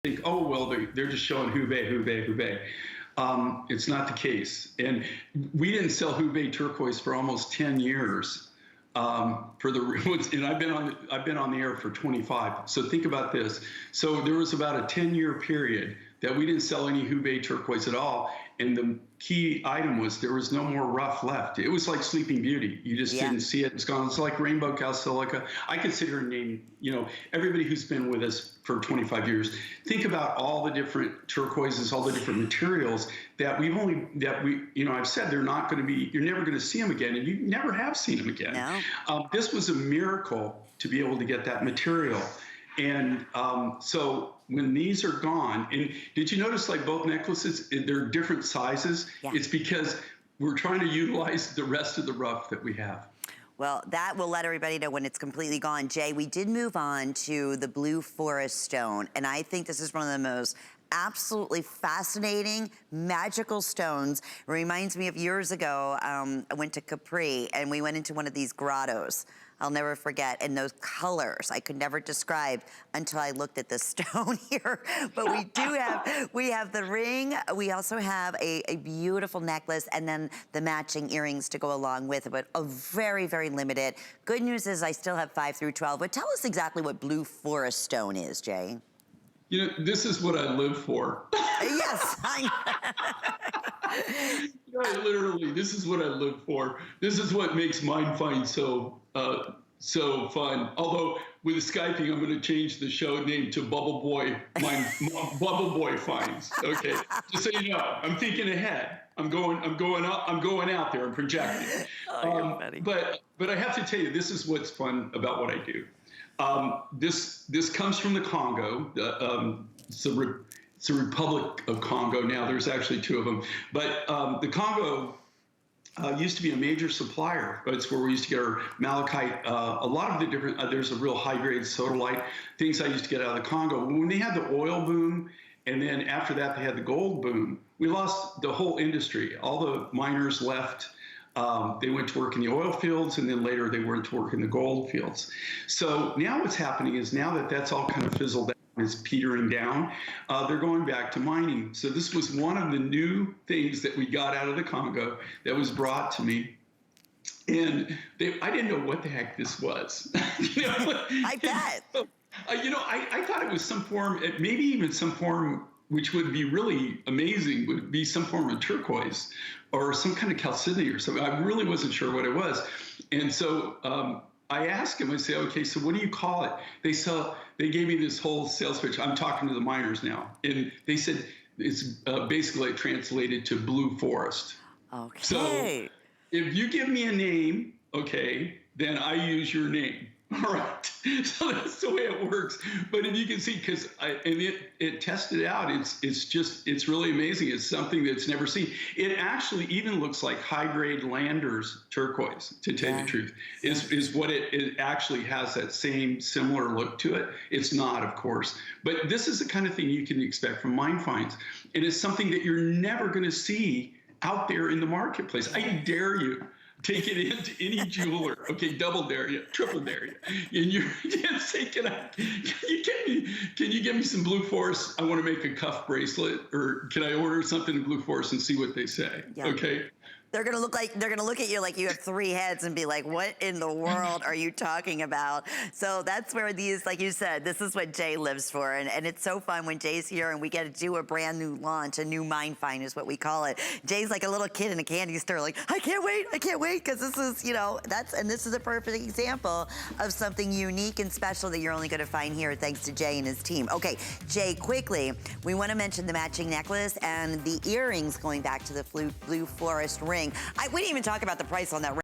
think, oh, well, they're just showing Hubei, Hubei, Hubei. It's not the case. And we didn't sell Hubei turquoise for almost 10 years. And I've been on the air for 25. So think about this. So there was about a 10-year period that we didn't sell any Hubei turquoise at all. And the key item was there was no more rough left. It was like Sleeping Beauty. You just didn't see it. It's gone. It's like Rainbow Calsilica. I consider name, everybody who's been with us for 25 years. Think about all the different turquoises, all the different materials that I've said they're not going to be, you're never going to see them again. And you never have seen them again. No. This was a miracle to be able to get that material. And so when these are gone, and did you notice like both necklaces, they're different sizes? Yeah. It's because we're trying to utilize the rest of the rough that we have. Well, that will let everybody know when it's completely gone. Jay, we did move on to the blue forest stone, and I think this is one of the most absolutely fascinating, magical stones. It reminds me of years ago, I went to Capri and we went into one of these grottos. I'll never forget, and those colors I could never describe until I looked at this stone here. But we have the ring, we also have a beautiful necklace, and then the matching earrings to go along with it, but a very, very limited. Good news is I still have 5 through 12, but tell us exactly what blue forest stone is, Jay. This is what I live for. Yes, literally, this is what I live for. This is what makes Mind Find so fun. Although with Skyping, I'm going to change the show name to Bubble Boy Finds. Okay, just so you know, I'm thinking ahead. I'm going out there. I'm projecting. But I have to tell you, this is what's fun about what I do. This comes from the Congo. It's the Republic of Congo now. There's actually 2 of them. But the Congo used to be a major supplier. It's where we used to get our malachite. A lot of the different, there's a real high-grade sodalite, things I used to get out of the Congo. When they had the oil boom, and then after that they had the gold boom, we lost the whole industry. All the miners left. They went to work in the oil fields, and then later they went to work in the gold fields. So now what's happening is now that that's all kind of fizzled out, is petering down, they're going back to mining. So this was one of the new things that we got out of the Congo that was brought to me. And I didn't know what the heck this was. I bet. I thought it was some form, maybe even some form which would be really amazing, would be some form of turquoise or some kind of calcite or something. I really wasn't sure what it was. And so I asked him, I say, okay, so what do you call it? They gave me this whole sales pitch. I'm talking to the miners now. And they said it's basically translated to blue forest. Okay. So if you give me a name, okay, then I use your name. All right, so that's the way it works. But if you can see, it tested out, it's really amazing. It's something that's never seen. It actually even looks like high-grade Landers turquoise, to tell you the truth, is what it actually has, that same similar look to it. It's not, of course, but this is the kind of thing you can expect from Mind Finds. And it's something that you're never going to see out there in the marketplace. I dare you. Take it into any jeweler. Okay, double dare you, triple dare you. And you're say, can you give me some blue forest? I want to make a cuff bracelet, or can I order something in blue forest and see what they say? Yeah. Okay. They're gonna look at you like you have 3 heads and be like, what in the world are you talking about? So that's where these, like you said, this is what Jay lives for. And it's so fun when Jay's here and we get to do a brand new launch, a new Mind Find is what we call it. Jay's like a little kid in a candy store, like, I can't wait, because this is, this is a perfect example of something unique and special that you're only gonna find here thanks to Jay and his team. Okay, Jay, quickly, we wanna mention the matching necklace and the earrings going back to the blue forest ring. We didn't even talk about the price on that ring.